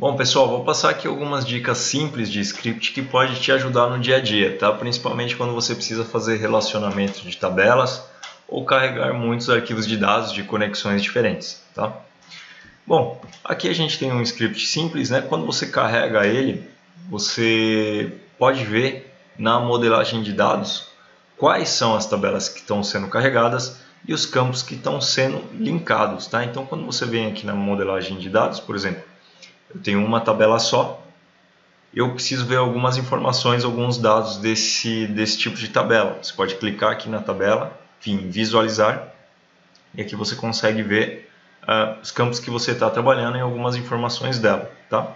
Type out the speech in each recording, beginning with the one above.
Bom, pessoal, vou passar aqui algumas dicas simples de script que pode te ajudar no dia a dia, tá? Principalmente quando você precisa fazer relacionamento de tabelas ou carregar muitos arquivos de dados de conexões diferentes, tá? Bom, aqui a gente tem um script simples, né? Quando você carrega ele, você pode ver na modelagem de dados quais são as tabelas que estão sendo carregadas e os campos que estão sendo linkados, tá? Então, quando você vem aqui na modelagem de dados, por exemplo, eu tenho uma tabela só, eu preciso ver algumas informações, alguns dados desse tipo de tabela. Você pode clicar aqui na tabela, enfim, visualizar, e aqui você consegue ver os campos que você está trabalhando e algumas informações dela, tá?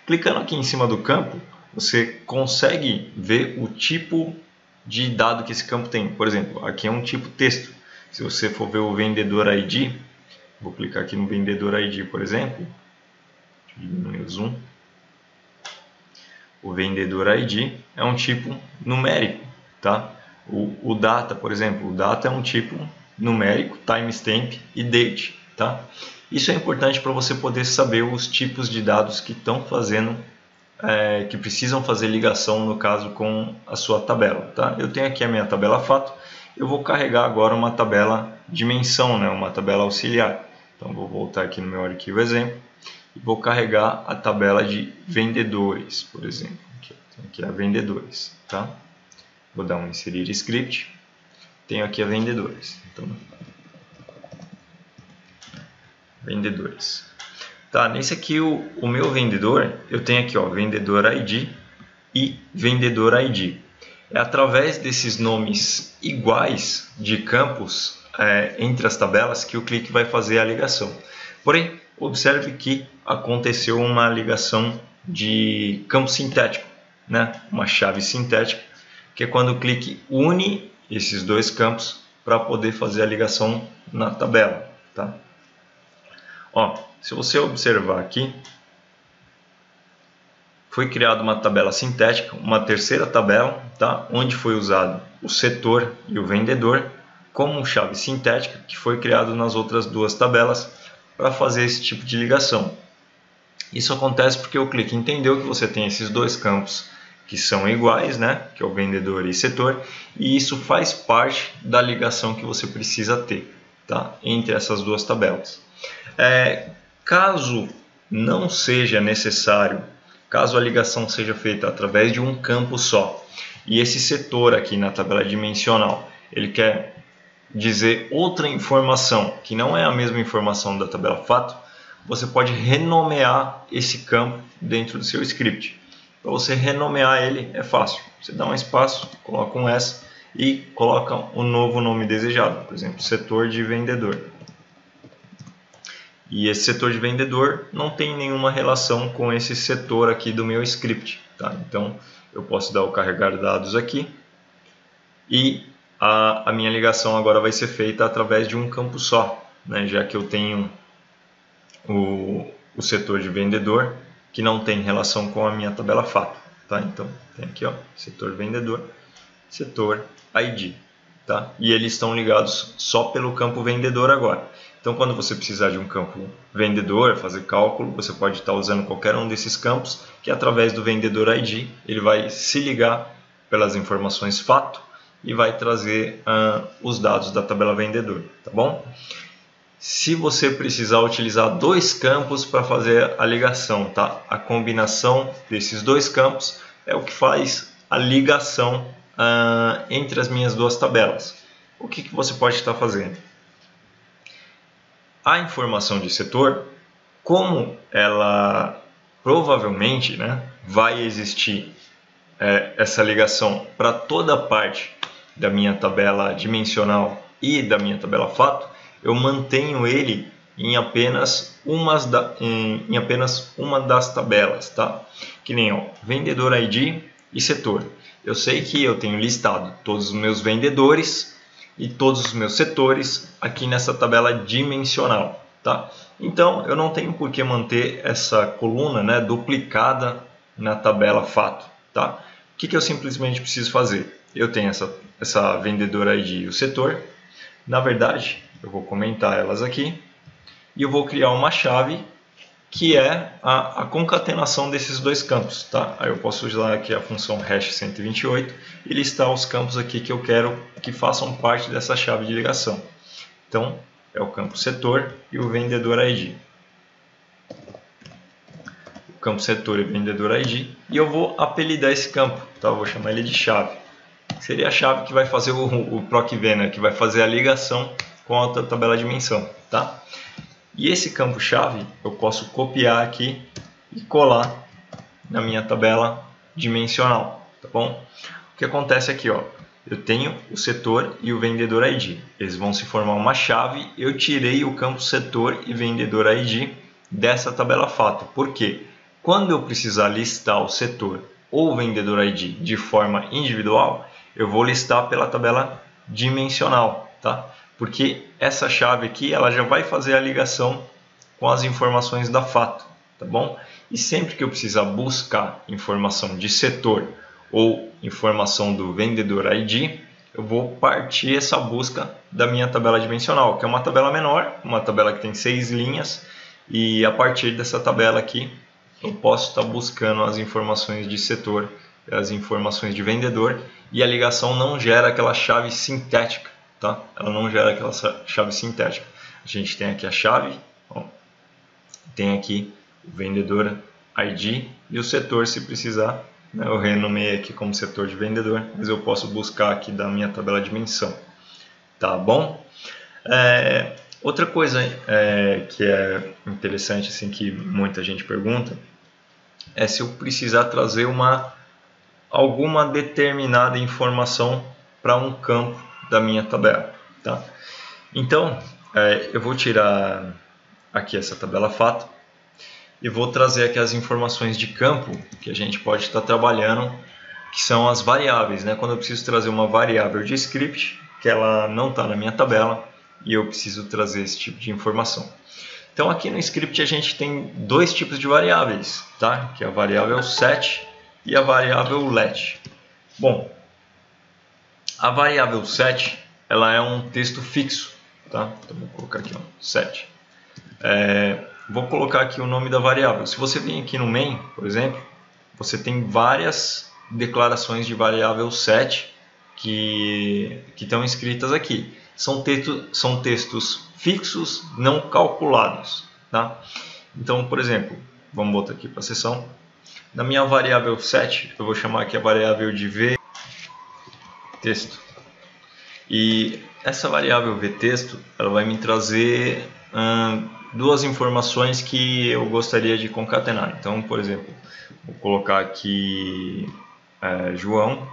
Clicando aqui em cima do campo, você consegue ver o tipo de dado que esse campo tem. Por exemplo, aqui é um tipo texto. Se você for ver o vendedor ID, vou clicar aqui no vendedor ID, por exemplo, diminuir o zoom. O vendedor ID é um tipo numérico, tá? O data, por exemplo, o data é um tipo numérico, timestamp e date, tá? Isso é importante para você poder saber os tipos de dados que estão fazendo, que precisam fazer ligação, no caso, com a sua tabela, tá? Eu tenho aqui a minha tabela fato, eu vou carregar agora uma tabela dimensão, né? Uma tabela auxiliar. Então, vou voltar aqui no meu arquivo exemplo e vou carregar a tabela de vendedores, por exemplo. Aqui é a vendedores, tá? Vou dar um inserir script. Tenho aqui a vendedores. Então, vendedores. Tá, nesse aqui o meu vendedor, eu tenho aqui, ó, vendedor ID e vendedor ID. É através desses nomes iguais de campos entre as tabelas que o clique vai fazer a ligação. Porém, observe que aconteceu uma ligação de campo sintético, né? Uma chave sintética, que é quando o clique une esses dois campos para poder fazer a ligação na tabela, tá? Ó, se você observar aqui, foi criada uma tabela sintética, uma terceira tabela, tá? Onde foi usado o setor e o vendedor como chave sintética, que foi criado nas outras duas tabelas para fazer esse tipo de ligação. Isso acontece porque o clique entendeu que você tem esses dois campos que são iguais, né? Que é o vendedor e setor, e isso faz parte da ligação que você precisa ter, tá? Entre essas duas tabelas. Caso não seja necessário, caso a ligação seja feita através de um campo só, e esse setor aqui na tabela dimensional, ele quer dizer outra informação, que não é a mesma informação da tabela fato, você pode renomear esse campo dentro do seu script. Para você renomear ele é fácil. Você dá um espaço, coloca um S e coloca um novo nome desejado, por exemplo, setor de vendedor. E esse setor de vendedor não tem nenhuma relação com esse setor aqui do meu script, tá? Então, eu posso dar o carregar dados aqui e a minha ligação agora vai ser feita através de um campo só, né? Já que eu tenho o setor de vendedor que não tem relação com a minha tabela fato, tá? Então, tem aqui, ó, setor vendedor, setor ID, tá? E eles estão ligados só pelo campo vendedor agora. Então, quando você precisar de um campo vendedor, fazer cálculo, você pode estar usando qualquer um desses campos, que através do vendedor ID, ele vai se ligar pelas informações fato e vai trazer os dados da tabela vendedor, tá bom? Se você precisar utilizar dois campos para fazer a ligação, tá? A combinação desses dois campos é o que faz a ligação entre as minhas duas tabelas. O que você pode estar fazendo? A informação de setor, como ela provavelmente, né, vai existir essa ligação para toda parte da minha tabela dimensional e da minha tabela fato, eu mantenho ele em apenas uma das tabelas, tá? Que nem ó, vendedor ID e setor. Eu sei que eu tenho listado todos os meus vendedores e todos os meus setores aqui nessa tabela dimensional, tá? Então, eu não tenho por que manter essa coluna, né, duplicada na tabela fato, tá? O que eu simplesmente preciso fazer? Eu tenho essa vendedora ID e o setor. Na verdade, eu vou comentar elas aqui e eu vou criar uma chave que é a concatenação desses dois campos, tá? Aí eu posso usar aqui a função hash 128 e listar os campos aqui que eu quero que façam parte dessa chave de ligação. Então, é o campo setor e o vendedor ID. O campo setor e o vendedor ID. E eu vou apelidar esse campo, tá? Eu vou chamar ele de chave. Seria a chave que vai fazer o PROC-V, né? Que vai fazer a ligação com a tabela de dimensão, tá? E esse campo chave eu posso copiar aqui e colar na minha tabela dimensional, tá bom? O que acontece aqui, ó, eu tenho o setor e o vendedor ID. Eles vão se formar uma chave. Eu tirei o campo setor e vendedor ID dessa tabela fato. Por quê? Quando eu precisar listar o setor ou o vendedor ID de forma individual, eu vou listar pela tabela dimensional, tá? Porque essa chave aqui ela já vai fazer a ligação com as informações da fato, tá bom? E sempre que eu precisar buscar informação de setor ou informação do vendedor ID, eu vou partir essa busca da minha tabela dimensional, que é uma tabela menor, uma tabela que tem 6 linhas, e a partir dessa tabela aqui eu posso estar buscando as informações de setor, as informações de vendedor, e a ligação não gera aquela chave sintética. Tá? Ela não gera aquela chave sintética. A gente tem aqui a chave, ó, tem aqui o vendedor ID e o setor se precisar, né? Eu renomei aqui como setor de vendedor, mas eu posso buscar aqui da minha tabela de dimensão. Tá bom? Outra coisa que é interessante, assim, que muita gente pergunta, é se eu precisar trazer alguma determinada informação para um campo da minha tabela, tá? Então, eu vou tirar aqui essa tabela fato e vou trazer aqui as informações de campo que a gente pode estar trabalhando, que são as variáveis, né? Quando eu preciso trazer uma variável de script, que ela não está na minha tabela, e eu preciso trazer esse tipo de informação. Então, aqui no script a gente tem dois tipos de variáveis, tá? Que é a variável set e a variável let. Bom, a variável set, ela é um texto fixo, tá? Então vou colocar aqui, ó, set. Vou colocar aqui o nome da variável. Se você vir aqui no main, por exemplo, você tem várias declarações de variável set que estão escritas aqui. São textos fixos, não calculados, tá? Então, por exemplo, vamos botar aqui para a seção. Na minha variável set, eu vou chamar aqui a variável de vTexto. E essa variável vTexto, ela vai me trazer duas informações que eu gostaria de concatenar. Então, por exemplo, vou colocar aqui João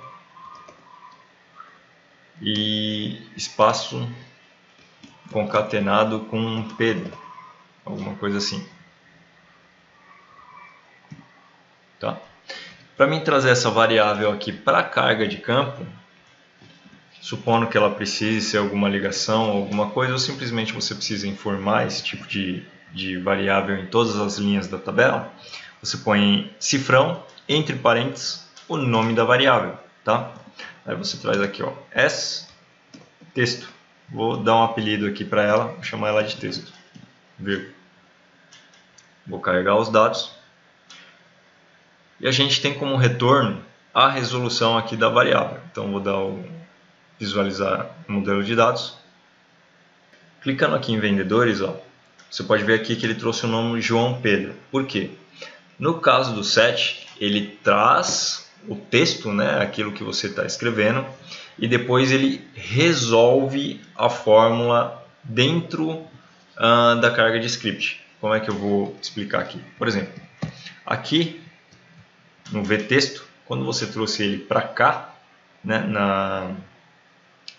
e espaço concatenado com Pedro, alguma coisa assim. Tá? Para mim trazer essa variável aqui para a carga de campo, supondo que ela precise ser alguma ligação, alguma coisa, ou simplesmente você precisa informar esse tipo de variável em todas as linhas da tabela, você põe cifrão, entre parênteses, o nome da variável, tá? Aí você traz aqui, ó, texto. Vou dar um apelido aqui para ela, vou chamar ela de texto. Vou carregar os dados. E a gente tem como retorno a resolução aqui da variável. Então vou dar visualizar o modelo de dados. Clicando aqui em vendedores, ó, você pode ver aqui que ele trouxe o nome João Pedro. Por quê? No caso do set, ele traz o texto, né, aquilo que você está escrevendo, e depois ele resolve a fórmula dentro da carga de script. Como é que eu vou explicar aqui? Por exemplo, aqui no vTexto, quando você trouxe ele para cá, né,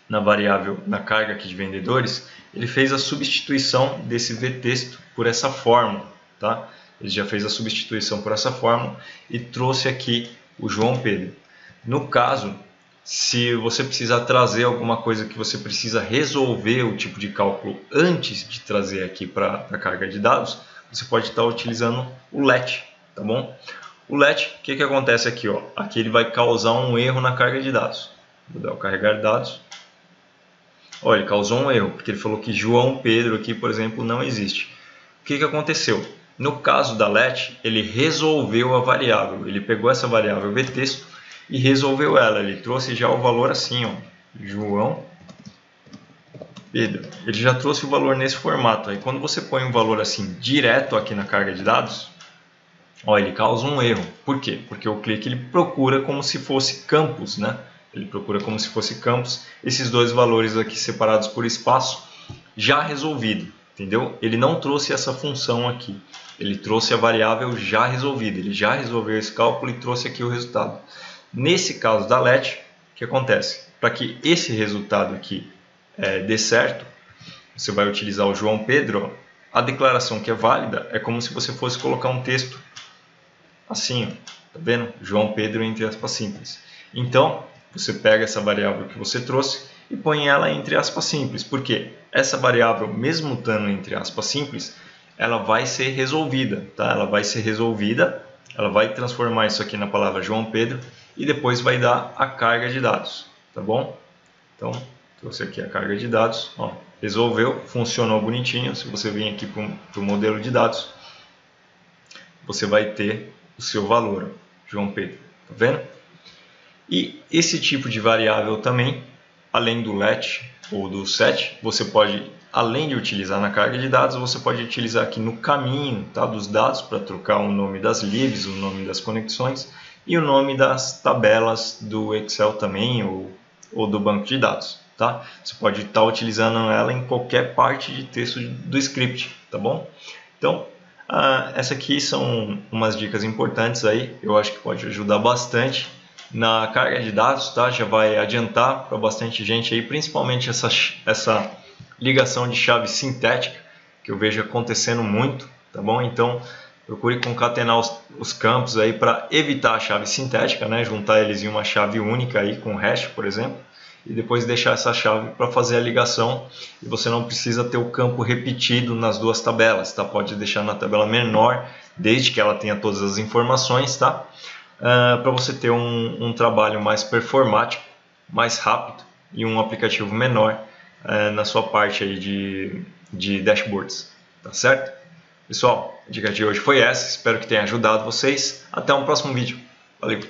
na variável, na carga aqui de vendedores, ele fez a substituição desse vTexto por essa fórmula, tá? Ele já fez a substituição por essa fórmula e trouxe aqui o João Pedro. No caso, se você precisar trazer alguma coisa que você precisa resolver o tipo de cálculo antes de trazer aqui para a carga de dados, você pode estar utilizando o let, tá bom? O let, o que acontece aqui? Ó? Aqui ele vai causar um erro na carga de dados. Vou dar o carregar dados. Olha, ele causou um erro, porque ele falou que João Pedro aqui, por exemplo, não existe. O que aconteceu? No caso da let, ele resolveu a variável. Ele pegou essa variável vtexto e resolveu ela. Ele trouxe já o valor assim, ó, João Pedro. Ele já trouxe o valor nesse formato. Aí quando você põe um valor assim direto aqui na carga de dados, ó, ele causa um erro. Por quê? Porque o clique ele procura como se fosse campos, né? Ele procura como se fosse campos esses dois valores aqui separados por espaço já resolvido, entendeu? Ele não trouxe essa função aqui. Ele trouxe a variável já resolvida. Ele já resolveu esse cálculo e trouxe aqui o resultado. Nesse caso da let, o que acontece? Para que esse resultado aqui dê certo, você vai utilizar o João Pedro. A declaração que é válida é como se você fosse colocar um texto assim, ó, tá vendo? João Pedro entre aspas simples. Então, você pega essa variável que você trouxe e põe ela entre aspas simples. Por quê? Essa variável, mesmo estando entre aspas simples, ela vai ser resolvida, tá? Ela vai ser resolvida, ela vai transformar isso aqui na palavra João Pedro e depois vai dar a carga de dados, tá bom? Então, trouxe aqui a carga de dados, ó, resolveu, funcionou bonitinho. Se você vir aqui para o modelo de dados, você vai ter o seu valor, João Pedro, tá vendo? E esse tipo de variável também, além do let ou do set, você pode, além de utilizar na carga de dados, você pode utilizar aqui no caminho, tá, dos dados para trocar o nome das libs, o nome das conexões e o nome das tabelas do Excel também ou do banco de dados. Tá? Você pode estar utilizando ela em qualquer parte de texto do script, tá bom? Então, essa aqui são umas dicas importantes aí, eu acho que pode ajudar bastante na carga de dados, tá? Já vai adiantar para bastante gente aí, principalmente essa ligação de chave sintética, que eu vejo acontecendo muito, tá bom? Então, procure concatenar os campos aí para evitar a chave sintética, né? Juntar eles em uma chave única aí com hash, por exemplo, e depois deixar essa chave para fazer a ligação, e você não precisa ter o campo repetido nas duas tabelas, tá? Pode deixar na tabela menor, desde que ela tenha todas as informações, tá? Para você ter um trabalho mais performático, mais rápido e um aplicativo menor na sua parte aí de dashboards, tá certo? Pessoal, a dica de hoje foi essa, espero que tenha ajudado vocês. Até um próximo vídeo. Valeu!